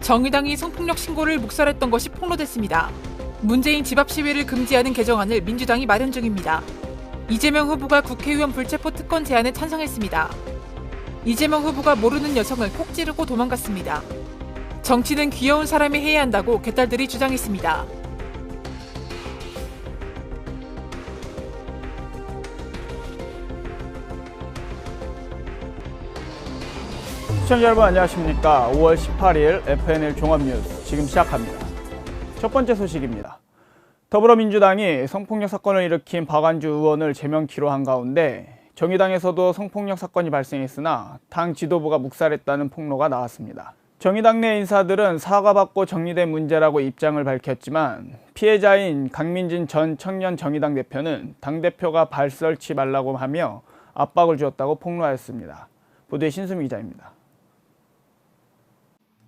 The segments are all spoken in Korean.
정의당이 성폭력 신고를 묵살했던 것이 폭로됐습니다. 문재인 집앞 시위를 금지하는 개정안을 민주당이 마련 중입니다. 이재명 후보가 국회의원 불체포 특권 제안에 찬성했습니다. 이재명 후보가 모르는 여성을 콕 찌르고 도망갔습니다. 정치는 귀여운 사람이 해야 한다고 개딸들이 주장했습니다. 시청자 여러분 안녕하십니까. 5월 18일 FNL 종합뉴스 지금 시작합니다. 첫 번째 소식입니다. 더불어민주당이 성폭력 사건을 일으킨 박완주 의원을 제명키로 한 가운데 정의당에서도 성폭력 사건이 발생했으나 당 지도부가 묵살했다는 폭로가 나왔습니다. 정의당 내 인사들은 사과받고 정리된 문제라고 입장을 밝혔지만 피해자인 강민진 전 청년 정의당 대표는 당대표가 발 썰지 말라고 하며 압박을 주었다고 폭로하였습니다. 보도에 신수미 기자입니다.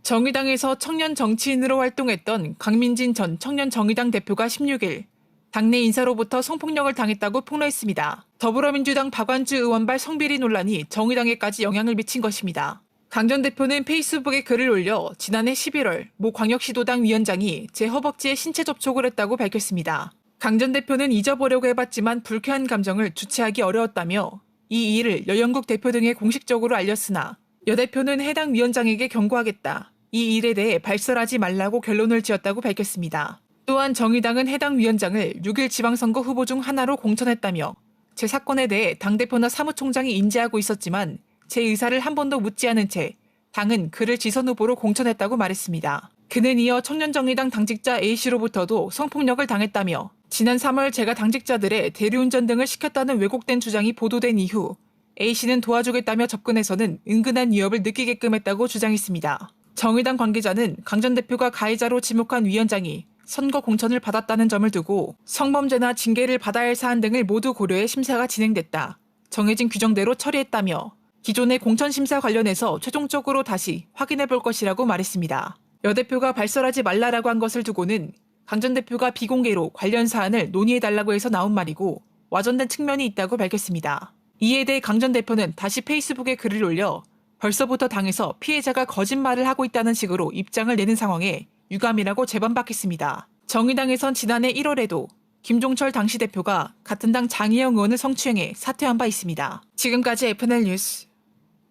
정의당에서 청년 정치인으로 활동했던 강민진 전 청년 정의당 대표가 16일 당내 인사로부터 성폭력을 당했다고 폭로했습니다. 더불어민주당 박완주 의원발 성비리 논란이 정의당에까지 영향을 미친 것입니다. 강 전 대표는 페이스북에 글을 올려 지난해 11월 모 광역시도당 위원장이 제 허벅지에 신체 접촉을 했다고 밝혔습니다. 강 전 대표는 잊어보려고 해봤지만 불쾌한 감정을 주체하기 어려웠다며 이 일을 여영국 대표 등에 공식적으로 알렸으나 여 대표는 해당 위원장에게 경고하겠다. 이 일에 대해 발설하지 말라고 결론을 지었다고 밝혔습니다. 또한 정의당은 해당 위원장을 6일 지방선거 후보 중 하나로 공천했다며 제 사건에 대해 당대표나 사무총장이 인지하고 있었지만 제 의사를 한 번도 묻지 않은 채 당은 그를 지선 후보로 공천했다고 말했습니다. 그는 이어 청년정의당 당직자 A씨로부터도 성폭력을 당했다며 지난 3월 제가 당직자들의 대리운전 등을 시켰다는 왜곡된 주장이 보도된 이후 A씨는 도와주겠다며 접근해서는 은근한 위협을 느끼게끔 했다고 주장했습니다. 정의당 관계자는 강 전 대표가 가해자로 지목한 위원장이 선거 공천을 받았다는 점을 두고 성범죄나 징계를 받아야 할 사안 등을 모두 고려해 심사가 진행됐다. 정해진 규정대로 처리했다며 기존의 공천 심사 관련해서 최종적으로 다시 확인해 볼 것이라고 말했습니다. 여 대표가 발설하지 말라라고 한 것을 두고는 강 전 대표가 비공개로 관련 사안을 논의해달라고 해서 나온 말이고 와전된 측면이 있다고 밝혔습니다. 이에 대해 강 전 대표는 다시 페이스북에 글을 올려 벌써부터 당에서 피해자가 거짓말을 하고 있다는 식으로 입장을 내는 상황에 유감이라고 재반박했습니다. 정의당에선 지난해 1월에도 김종철 당시 대표가 같은 당 장희영 의원을 성추행해 사퇴한 바 있습니다. 지금까지 FNL 뉴스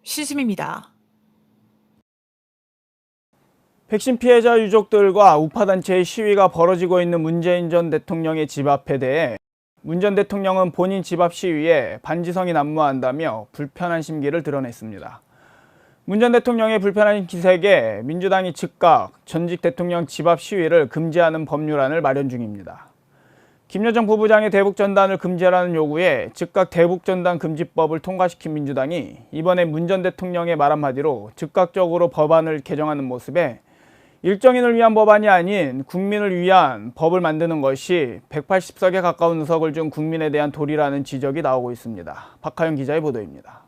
신수미입니다. 백신 피해자 유족들과 우파단체의 시위가 벌어지고 있는 문재인 전 대통령의 집 앞에 대해 문 전 대통령은 본인 집 앞 시위에 반지성이 난무한다며 불편한 심기를 드러냈습니다. 문 전 대통령의 불편한 기색에 민주당이 즉각 전직 대통령 집 앞 시위를 금지하는 법률안을 마련 중입니다. 김여정 부부장의 대북전단을 금지하라는 요구에 즉각 대북전단 금지법을 통과시킨 민주당이 이번에 문 전 대통령의 말 한마디로 즉각적으로 법안을 개정하는 모습에 일정인을 위한 법안이 아닌 국민을 위한 법을 만드는 것이 180석에 가까운 의석을 준 국민에 대한 도리라는 지적이 나오고 있습니다. 박하영 기자의 보도입니다.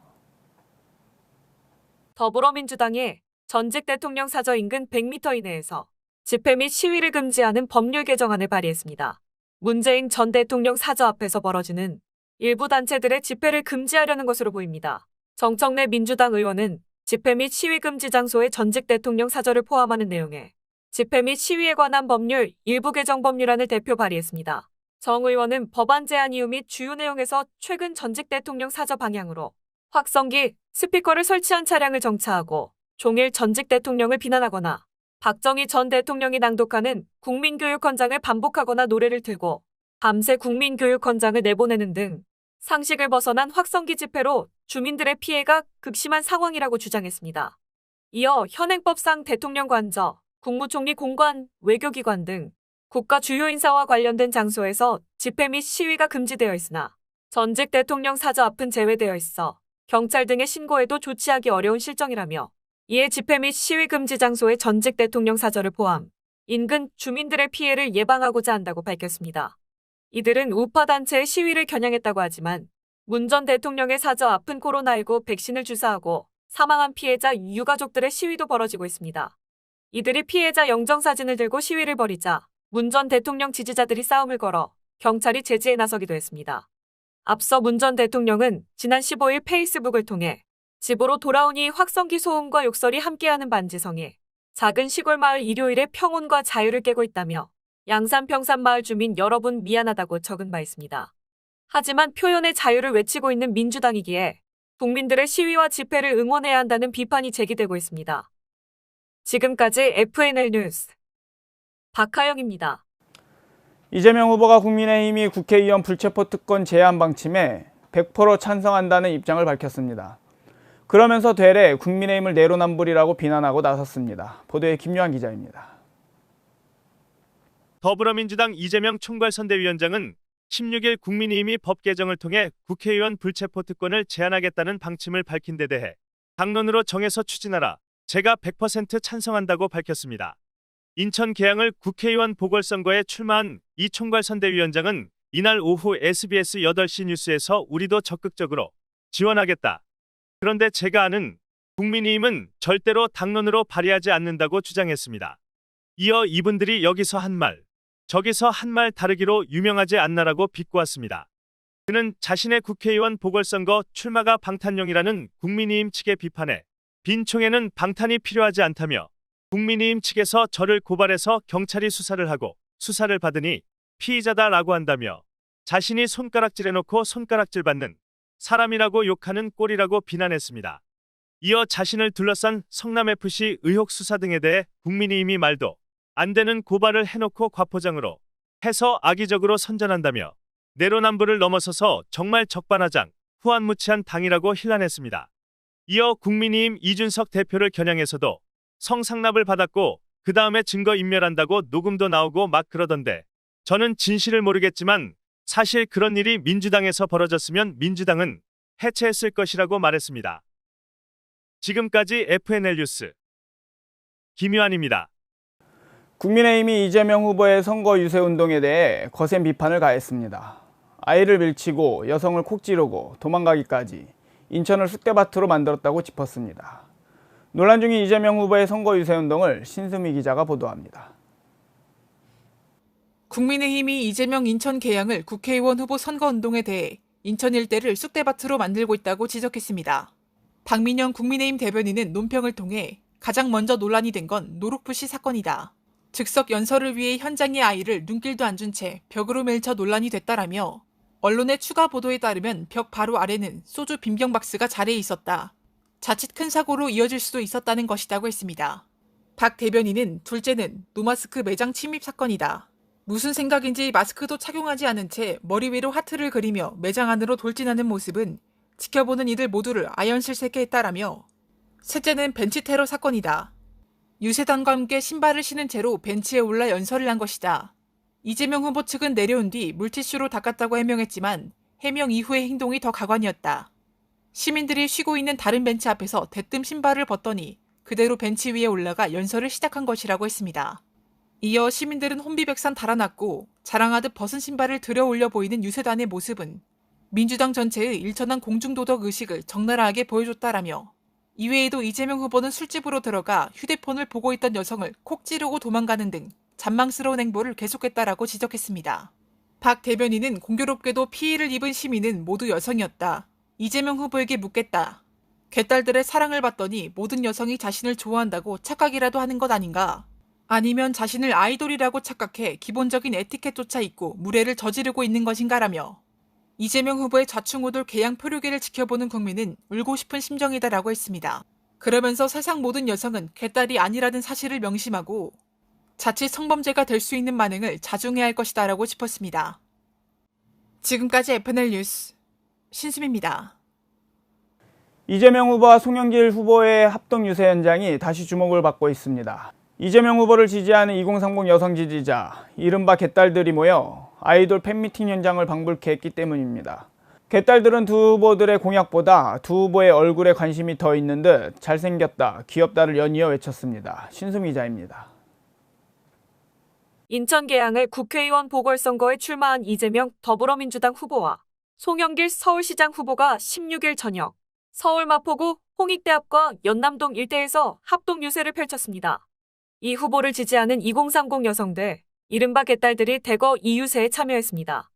더불어민주당이 전직 대통령 사저 인근 100m 이내에서 집회 및 시위를 금지하는 법률 개정안을 발의했습니다. 문재인 전 대통령 사저 앞에서 벌어지는 일부 단체들의 집회를 금지하려는 것으로 보입니다. 정청래 민주당 의원은 집회 및 시위 금지 장소에 전직 대통령 사저를 포함하는 내용의 집회 및 시위에 관한 법률 일부 개정 법률안을 대표 발의했습니다. 정 의원은 법안 제안 이유 및 주요 내용에서 최근 전직 대통령 사저 방향으로 확성기, 스피커를 설치한 차량을 정차하고 종일 전직 대통령을 비난하거나 박정희 전 대통령이 낭독하는 국민교육헌장을 반복하거나 노래를 틀고 밤새 국민교육헌장을 내보내는 등 상식을 벗어난 확성기 집회로 주민들의 피해가 극심한 상황이라고 주장했습니다. 이어 현행법상 대통령 관저, 국무총리 공관, 외교기관 등 국가 주요 인사와 관련된 장소에서 집회 및 시위가 금지되어 있으나 전직 대통령 사저 앞은 제외되어 있어 경찰 등의 신고에도 조치하기 어려운 실정이라며 이에 집회 및 시위 금지 장소에 전직 대통령 사저를 포함 인근 주민들의 피해를 예방하고자 한다고 밝혔습니다. 이들은 우파 단체의 시위를 겨냥했다고 하지만 문 전 대통령의 사저 앞은 코로나19 백신을 주사하고 사망한 피해자 유가족들의 시위도 벌어지고 있습니다. 이들이 피해자 영정사진을 들고 시위를 벌이자 문 전 대통령 지지자들이 싸움을 걸어 경찰이 제지에 나서기도 했습니다. 앞서 문 전 대통령은 지난 15일 페이스북을 통해 집으로 돌아오니 확성기 소음과 욕설이 함께하는 반지성에 작은 시골 마을 일요일에 평온과 자유를 깨고 있다며 양산 평산 마을 주민 여러분 미안하다고 적은 바 있습니다. 하지만 표현의 자유를 외치고 있는 민주당이기에 국민들의 시위와 집회를 응원해야 한다는 비판이 제기되고 있습니다. 지금까지 FNL 뉴스 박하영입니다. 이재명 후보가 국민의힘이 국회의원 불체포 특권 제한 방침에 100% 찬성한다는 입장을 밝혔습니다. 그러면서 되레 국민의힘을 내로남불이라고 비난하고 나섰습니다. 보도에 김요한 기자입니다. 더불어민주당 이재명 총괄선대위원장은 16일 국민의힘이 법 개정을 통해 국회의원 불체포 특권을 제한하겠다는 방침을 밝힌 데 대해 당론으로 정해서 추진하라, 제가 100% 찬성한다고 밝혔습니다. 인천 계양을 국회의원 보궐선거에 출마한 이 총괄선대위원장은 이날 오후 SBS 8시 뉴스에서 우리도 적극적으로 지원하겠다. 그런데 제가 아는 국민의힘은 절대로 당론으로 발의하지 않는다고 주장했습니다. 이어 이분들이 여기서 한 말, 저기서 한 말 다르기로 유명하지 않나라고 비꼬았습니다. 그는 자신의 국회의원 보궐선거 출마가 방탄용이라는 국민의힘 측의 비판에 빈총에는 방탄이 필요하지 않다며 국민의힘 측에서 저를 고발해서 경찰이 수사를 하고 수사를 받으니 피의자다라고 한다며 자신이 손가락질해놓고 손가락질 받는 사람이라고 욕하는 꼴이라고 비난했습니다. 이어 자신을 둘러싼 성남FC 의혹 수사 등에 대해 국민의힘이 말도 안 되는 고발을 해놓고 과포장으로 해서 악의적으로 선전한다며 내로남불을 넘어서서 정말 적반하장, 후한무치한 당이라고 힐난했습니다. 이어 국민의힘 이준석 대표를 겨냥해서도 성상납을 받았고 그 다음에 증거인멸한다고 녹음도 나오고 막 그러던데 저는 진실을 모르겠지만 사실 그런 일이 민주당에서 벌어졌으면 민주당은 해체했을 것이라고 말했습니다. 지금까지 FNL 뉴스 김유한입니다. 국민의힘이 이재명 후보의 선거 유세 운동에 대해 거센 비판을 가했습니다. 아이를 밀치고 여성을 콕 찌르고 도망가기까지 인천을 쑥대밭으로 만들었다고 짚었습니다. 논란 중인 이재명 후보의 선거 유세 운동을 신수미 기자가 보도합니다. 국민의힘이 이재명 인천 계양을 국회의원 후보 선거운동에 대해 인천 일대를 쑥대밭으로 만들고 있다고 지적했습니다. 박민영 국민의힘 대변인은 논평을 통해 가장 먼저 논란이 된 건 노룩부시 사건이다. 즉석 연설을 위해 현장의 아이를 눈길도 안 준 채 벽으로 밀쳐 논란이 됐다라며 언론의 추가 보도에 따르면 벽 바로 아래는 소주 빈병 박스가 자리해 있었다. 자칫 큰 사고로 이어질 수도 있었다는 것이라고 했습니다. 박 대변인은 둘째는 노마스크 매장 침입 사건이다. 무슨 생각인지 마스크도 착용하지 않은 채 머리 위로 하트를 그리며 매장 안으로 돌진하는 모습은 지켜보는 이들 모두를 아연실색게 했다라며 셋째는 벤치 테러 사건이다. 유세단과 함께 신발을 신은 채로 벤치에 올라 연설을 한 것이다. 이재명 후보 측은 내려온 뒤 물티슈로 닦았다고 해명했지만 해명 이후의 행동이 더 가관이었다. 시민들이 쉬고 있는 다른 벤치 앞에서 대뜸 신발을 벗더니 그대로 벤치 위에 올라가 연설을 시작한 것이라고 했습니다. 이어 시민들은 혼비백산 달아났고 자랑하듯 벗은 신발을 들어 올려 보이는 유세단의 모습은 민주당 전체의 일천한 공중도덕 의식을 적나라하게 보여줬다라며 이외에도 이재명 후보는 술집으로 들어가 휴대폰을 보고 있던 여성을 콕 찌르고 도망가는 등 잔망스러운 행보를 계속했다라고 지적했습니다. 박 대변인은 공교롭게도 피해를 입은 시민은 모두 여성이었다. 이재명 후보에게 묻겠다. 개딸들의 사랑을 받더니 모든 여성이 자신을 좋아한다고 착각이라도 하는 것 아닌가? 아니면 자신을 아이돌이라고 착각해 기본적인 에티켓조차 잊고 무례를 저지르고 있는 것인가라며 이재명 후보의 좌충우돌 개양 표류계를 지켜보는 국민은 울고 싶은 심정이다라고 했습니다. 그러면서 세상 모든 여성은 개딸이 아니라는 사실을 명심하고 자칫 성범죄가 될 수 있는 만행을 자중해야 할 것이다라고 짚었습니다. 지금까지 FNL 뉴스 신수미입니다. 이재명 후보와 송영길 후보의 합동 유세 현장이 다시 주목을 받고 있습니다. 이재명 후보를 지지하는 2030 여성 지지자, 이른바 개딸들이 모여 아이돌 팬미팅 현장을 방불케 했기 때문입니다. 개딸들은 두 후보들의 공약보다 두 후보의 얼굴에 관심이 더 있는 듯 잘생겼다, 귀엽다를 연이어 외쳤습니다. 신수미 기자입니다. 인천 계양을 국회의원 보궐선거에 출마한 이재명 더불어민주당 후보와 송영길 서울시장 후보가 16일 저녁 서울 마포구 홍익대 앞과 연남동 일대에서 합동 유세를 펼쳤습니다. 이 후보를 지지하는 2030 여성들, 이른바 개딸들이 대거 이 유세에 참여했습니다.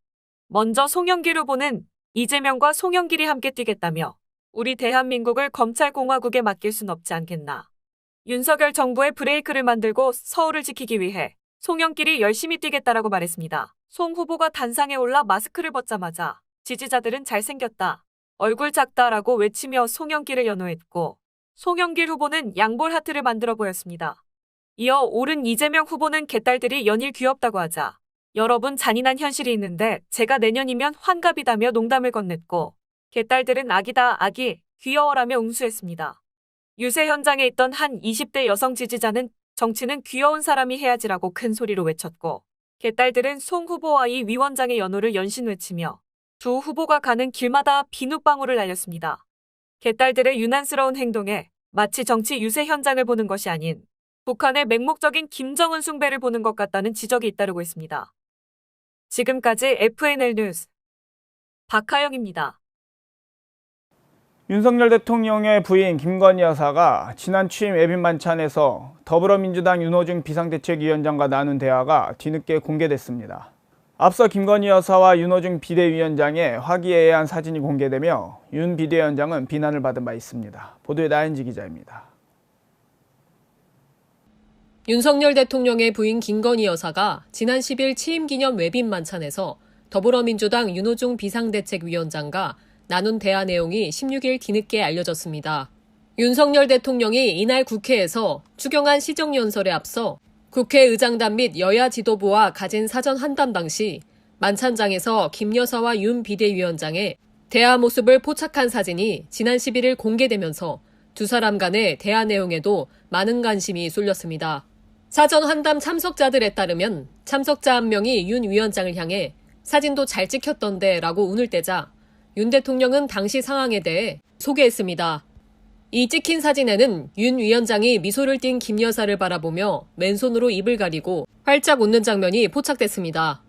먼저 송영길 후보는 이재명과 송영길이 함께 뛰겠다며 우리 대한민국을 검찰공화국에 맡길 순 없지 않겠나. 윤석열 정부의 브레이크를 만들고 서울을 지키기 위해 송영길이 열심히 뛰겠다라고 말했습니다. 송 후보가 단상에 올라 마스크를 벗자마자 지지자들은 잘생겼다, 얼굴 작다라고 외치며 송영길을 연호했고, 송영길 후보는 양볼 하트를 만들어 보였습니다. 이어 오른 이재명 후보는 개딸들이 연일 귀엽다고 하자 여러분 잔인한 현실이 있는데 제가 내년이면 환갑이다며 농담을 건넸고, 개딸들은 아기다 아기 귀여워라며 응수했습니다. 유세 현장에 있던 한 20대 여성 지지자는 정치는 귀여운 사람이 해야지라고 큰 소리로 외쳤고, 개딸들은 송 후보와 이 위원장의 연호를 연신 외치며 두 후보가 가는 길마다 비눗방울을 날렸습니다. 개딸들의 유난스러운 행동에 마치 정치 유세 현장을 보는 것이 아닌 북한의 맹목적인 김정은 숭배를 보는 것 같다는 지적이 잇따르고 있습니다. 지금까지 FNL 뉴스 박하영입니다. 윤석열 대통령의 부인 김건희 여사가 지난 취임 외빈 만찬에서 더불어민주당 윤호중 비상대책위원장과 나눈 대화가 뒤늦게 공개됐습니다. 앞서 김건희 여사와 윤호중 비대위원장의 화기애애한 사진이 공개되며 윤 비대위원장은 비난을 받은 바 있습니다. 보도에 나연지 기자입니다. 윤석열 대통령의 부인 김건희 여사가 지난 10일 취임기념 외빈 만찬에서 더불어민주당 윤호중 비상대책위원장과 나눈 대화 내용이 16일 뒤늦게 알려졌습니다. 윤석열 대통령이 이날 국회에서 추경안 시정연설에 앞서 국회의장단 및 여야 지도부와 가진 사전 한담 당시 만찬장에서 김 여사와 윤 비대위원장의 대화 모습을 포착한 사진이 지난 11일 공개되면서 두 사람 간의 대화 내용에도 많은 관심이 쏠렸습니다. 사전 한담 참석자들에 따르면 참석자 한 명이 윤 위원장을 향해 사진도 잘 찍혔던데 라고 운을 떼자 윤 대통령은 당시 상황에 대해 소개했습니다. 이 찍힌 사진에는 윤 위원장이 미소를 띤 김 여사를 바라보며 맨손으로 입을 가리고 활짝 웃는 장면이 포착됐습니다.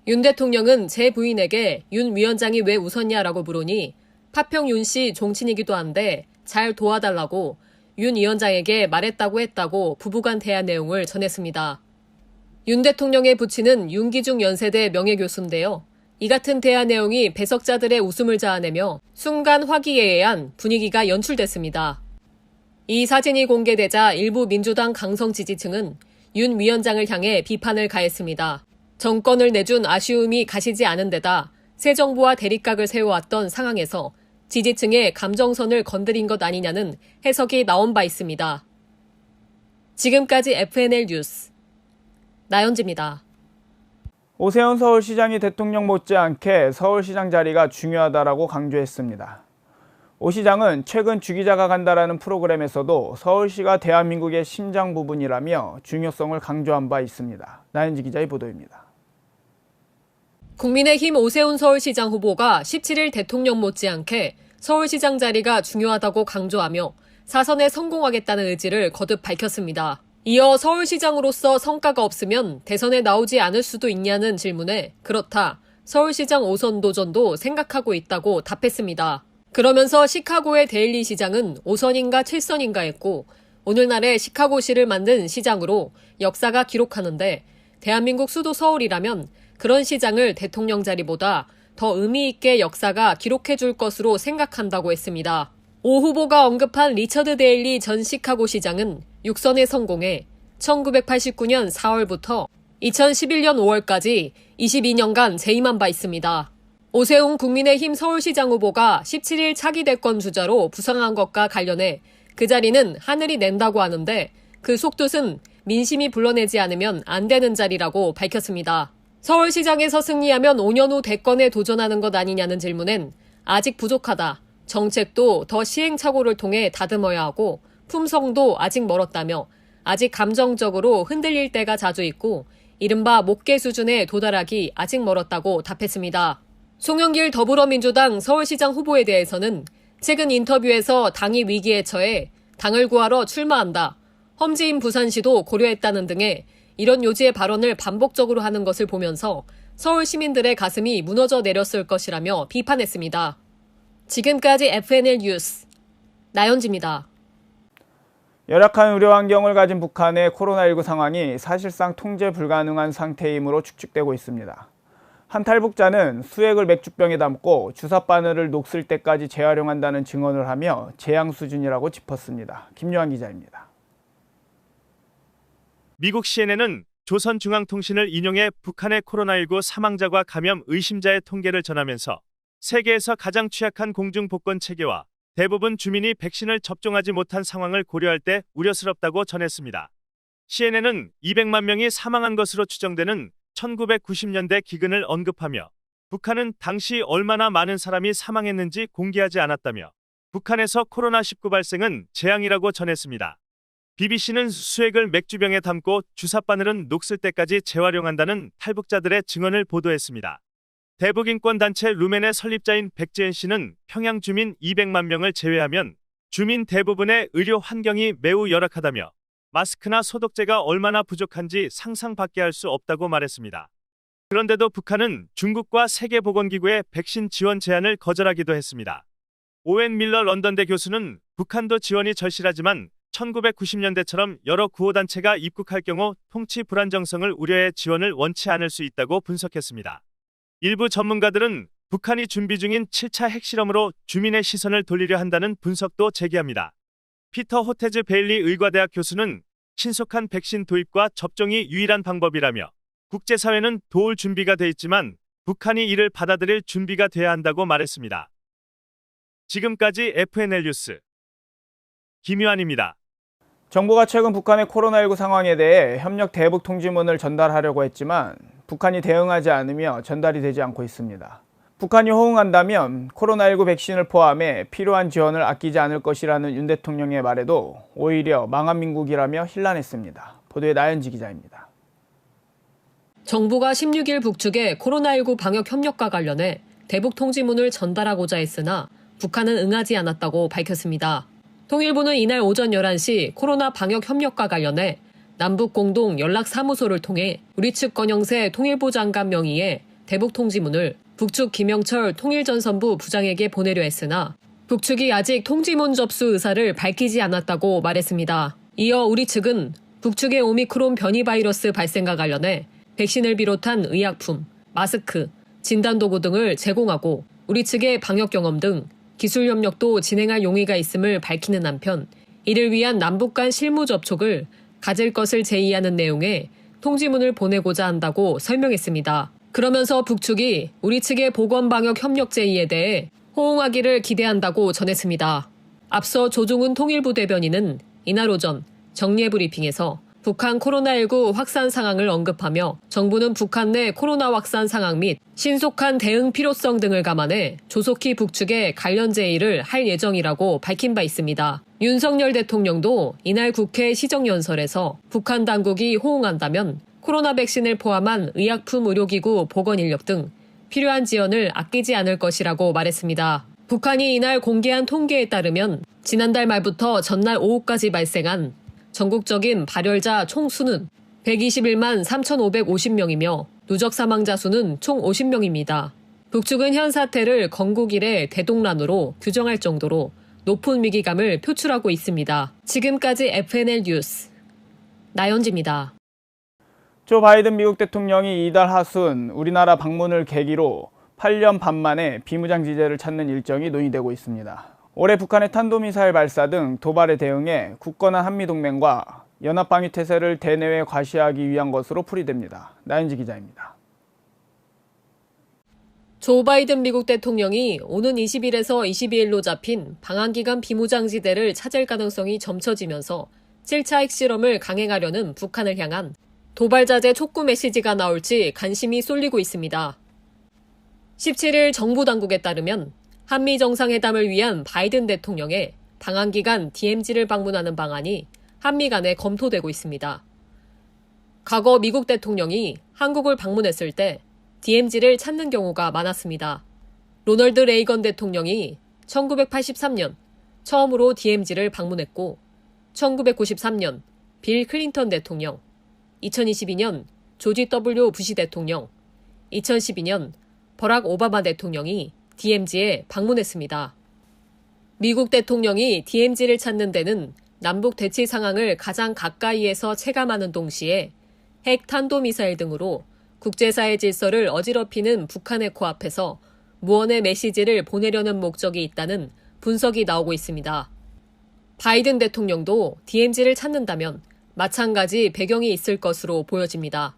윤 대통령은 제 부인에게 윤 위원장이 왜 웃었냐라고 물으니 파평 윤 씨 종친이기도 한데 잘 도와달라고 윤 위원장에게 말했다고 했다고 부부간 대화 내용을 전했습니다. 윤 대통령의 부친은 윤기중 연세대 명예교수인데요. 이 같은 대화 내용이 배석자들의 웃음을 자아내며 순간 화기애애한 분위기가 연출됐습니다. 이 사진이 공개되자 일부 민주당 강성 지지층은 윤 위원장을 향해 비판을 가했습니다. 정권을 내준 아쉬움이 가시지 않은 데다 새 정부와 대립각을 세워왔던 상황에서 지지층의 감정선을 건드린 것 아니냐는 해석이 나온 바 있습니다. 지금까지 FNL 뉴스 나연지입니다. 오세훈 서울시장이 대통령 못지않게 서울시장 자리가 중요하다라고 강조했습니다. 오 시장은 최근 주기자가 간다라는 프로그램에서도 서울시가 대한민국의 심장 부분이라며 중요성을 강조한 바 있습니다. 나연지 기자의 보도입니다. 국민의힘 오세훈 서울시장 후보가 17일 대통령 못지않게 서울시장 자리가 중요하다고 강조하며 사선에 성공하겠다는 의지를 거듭 밝혔습니다. 이어 서울시장으로서 성과가 없으면 대선에 나오지 않을 수도 있냐는 질문에 그렇다, 서울시장 5선 도전도 생각하고 있다고 답했습니다. 그러면서 시카고의 데일리 시장은 5선인가 7선인가 했고 오늘날의 시카고시를 만든 시장으로 역사가 기록하는데 대한민국 수도 서울이라면 그런 시장을 대통령 자리보다 더 의미 있게 역사가 기록해 줄 것으로 생각한다고 했습니다. 오 후보가 언급한 리처드 데일리 전 시카고 시장은 6선에 성공해 1989년 4월부터 2011년 5월까지 22년간 재임한 바 있습니다. 오세훈 국민의힘 서울시장 후보가 17일 차기 대권 주자로 부상한 것과 관련해 그 자리는 하늘이 낸다고 하는데 그 속뜻은 민심이 불러내지 않으면 안 되는 자리라고 밝혔습니다. 서울시장에서 승리하면 5년 후 대권에 도전하는 것 아니냐는 질문엔 아직 부족하다, 정책도 더 시행착오를 통해 다듬어야 하고 품성도 아직 멀었다며 아직 감정적으로 흔들릴 때가 자주 있고 이른바 목계 수준에 도달하기 아직 멀었다고 답했습니다. 송영길 더불어민주당 서울시장 후보에 대해서는 최근 인터뷰에서 당이 위기에 처해 당을 구하러 출마한다, 험지인 부산시도 고려했다는 등의 이런 요지의 발언을 반복적으로 하는 것을 보면서 서울 시민들의 가슴이 무너져 내렸을 것이라며 비판했습니다. 지금까지 FNL 뉴스 나연지입니다. 열악한 의료 환경을 가진 북한의 코로나19 상황이 사실상 통제 불가능한 상태이므로 축축되고 있습니다. 한 탈북자는 수액을 맥주병에 담고 주사 바늘을 녹슬 때까지 재활용한다는 증언을 하며 재앙 수준이라고 짚었습니다. 김요한 기자입니다. 미국 CNN은 조선중앙통신을 인용해 북한의 코로나19 사망자와 감염 의심자의 통계를 전하면서 세계에서 가장 취약한 공중보건 체계와 대부분 주민이 백신을 접종하지 못한 상황을 고려할 때 우려스럽다고 전했습니다. CNN은 200만 명이 사망한 것으로 추정되는 1990년대 기근을 언급하며 북한은 당시 얼마나 많은 사람이 사망했는지 공개하지 않았다며 북한에서 코로나19 발생은 재앙이라고 전했습니다. BBC는 수액을 맥주병에 담고 주사바늘은 녹슬 때까지 재활용한다는 탈북자들의 증언을 보도했습니다. 대북인권단체 루멘의 설립자인 백지은 씨는 평양 주민 200만 명을 제외하면 주민 대부분의 의료 환경이 매우 열악하다며 마스크나 소독제가 얼마나 부족한지 상상밖에 할 수 없다고 말했습니다. 그런데도 북한은 중국과 세계보건기구의 백신 지원 제안을 거절하기도 했습니다. 오웬 밀러 런던대 교수는 북한도 지원이 절실하지만 1990년대처럼 여러 구호단체가 입국할 경우 통치 불안정성을 우려해 지원을 원치 않을 수 있다고 분석했습니다. 일부 전문가들은 북한이 준비 중인 7차 핵실험으로 주민의 시선을 돌리려 한다는 분석도 제기합니다. 피터 호테즈 베일리 의과대학 교수는 신속한 백신 도입과 접종이 유일한 방법이라며 국제사회는 도울 준비가 돼 있지만 북한이 이를 받아들일 준비가 돼야 한다고 말했습니다. 지금까지 FNL 뉴스 김유한입니다. 정부가 최근 북한의 코로나19 상황에 대해 협력 대북 통지문을 전달하려고 했지만 북한이 대응하지 않으며 전달이 되지 않고 있습니다. 북한이 호응한다면 코로나19 백신을 포함해 필요한 지원을 아끼지 않을 것이라는 윤 대통령의 말에도 오히려 망한 민국이라며 힐난했습니다. 보도에 나연지 기자입니다. 정부가 16일 북측에 코로나19 방역 협력과 관련해 대북 통지문을 전달하고자 했으나 북한은 응하지 않았다고 밝혔습니다. 통일부는 이날 오전 11시 코로나 방역 협력과 관련해 남북 공동 연락사무소를 통해 우리 측 권영세 통일부 장관 명의의 대북 통지문을 북측 김영철 통일전선부 부장에게 보내려 했으나 북측이 아직 통지문 접수 의사를 밝히지 않았다고 말했습니다. 이어 우리 측은 북측의 오미크론 변이 바이러스 발생과 관련해 백신을 비롯한 의약품, 마스크, 진단도구 등을 제공하고 우리 측의 방역 경험 등 기술 협력도 진행할 용의가 있음을 밝히는 한편 이를 위한 남북 간 실무 접촉을 가질 것을 제의하는 내용의 통지문을 보내고자 한다고 설명했습니다. 그러면서 북측이 우리 측의 보건방역 협력 제의에 대해 호응하기를 기대한다고 전했습니다. 앞서 조중훈 통일부 대변인은 이날 오전 정례 브리핑에서 북한 코로나19 확산 상황을 언급하며 정부는 북한 내 코로나 확산 상황 및 신속한 대응 필요성 등을 감안해 조속히 북측에 관련 제의를 할 예정이라고 밝힌 바 있습니다. 윤석열 대통령도 이날 국회 시정연설에서 북한 당국이 호응한다면 코로나 백신을 포함한 의약품 의료기구 보건인력 등 필요한 지원을 아끼지 않을 것이라고 말했습니다. 북한이 이날 공개한 통계에 따르면 지난달 말부터 전날 오후까지 발생한 전국적인 발열자 총 수는 121만 3,550명이며 누적 사망자 수는 총 50명입니다. 북측은 현 사태를 건국 이래 대동란으로 규정할 정도로 높은 위기감을 표출하고 있습니다. 지금까지 FNL 뉴스 나연지입니다. 조 바이든 미국 대통령이 이달 하순 우리나라 방문을 계기로 8년 반 만에 비무장지대를 찾는 일정이 논의되고 있습니다. 올해 북한의 탄도미사일 발사 등 도발에 대응해 굳건한 한미동맹과 연합방위태세를 대내외 과시하기 위한 것으로 풀이됩니다. 나연지 기자입니다. 조 바이든 미국 대통령이 오는 20일에서 22일로 잡힌 방한기간 비무장지대를 찾을 가능성이 점쳐지면서 7차 핵실험을 강행하려는 북한을 향한 도발자재 촉구 메시지가 나올지 관심이 쏠리고 있습니다. 17일 정부 당국에 따르면 한미 정상회담을 위한 바이든 대통령의 방한기간 DMZ를 방문하는 방안이 한미 간에 검토되고 있습니다. 과거 미국 대통령이 한국을 방문했을 때 DMZ를 찾는 경우가 많았습니다. 로널드 레이건 대통령이 1983년 처음으로 DMZ를 방문했고 1993년 빌 클린턴 대통령, 2022년 조지 W. 부시 대통령, 2012년 버락 오바마 대통령이 DMZ에 방문했습니다. 미국 대통령이 DMZ를 찾는 데는 남북 대치 상황을 가장 가까이에서 체감하는 동시에 핵 탄도미사일 등으로 국제사회 질서를 어지럽히는 북한의 코앞에서 무언의 메시지를 보내려는 목적이 있다는 분석이 나오고 있습니다. 바이든 대통령도 DMZ를 찾는다면 마찬가지 배경이 있을 것으로 보여집니다.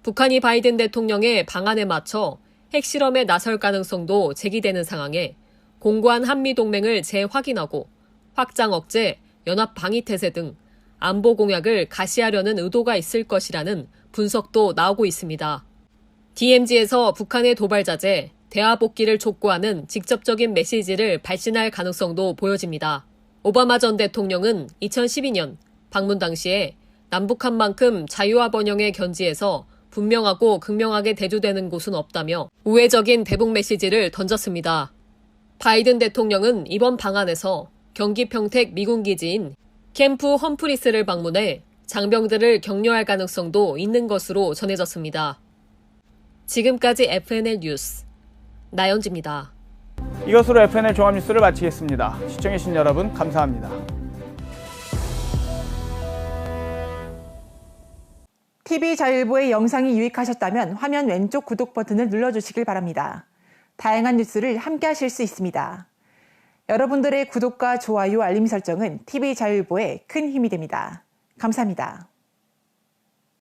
북한이 바이든 대통령의 방안에 맞춰 핵실험에 나설 가능성도 제기되는 상황에 공고한 한미동맹을 재확인하고 확장 억제, 연합 방위 태세 등 안보 공약을 가시하려는 의도가 있을 것이라는 분석도 나오고 있습니다. DMZ에서 북한의 도발 자제, 대화 복귀를 촉구하는 직접적인 메시지를 발신할 가능성도 보여집니다. 오바마 전 대통령은 2012년 방문 당시에 남북한만큼 자유와 번영의 견지에서 분명하고 극명하게 대두되는 곳은 없다며 우회적인 대북 메시지를 던졌습니다. 바이든 대통령은 이번 방안에서 경기 평택 미군 기지인 캠프 험프리스를 방문해 장병들을 격려할 가능성도 있는 것으로 전해졌습니다. 지금까지 FNL 뉴스 나연지입니다. 이것으로 FNL 종합뉴스를 마치겠습니다. 시청해주신 여러분 감사합니다. TV자율보의 영상이 유익하셨다면 화면 왼쪽 구독 버튼을 눌러주시길 바랍니다. 다양한 뉴스를 함께 하실 수 있습니다. 여러분들의 구독과 좋아요, 알림 설정은 TV자율보에 큰 힘이 됩니다. 감사합니다.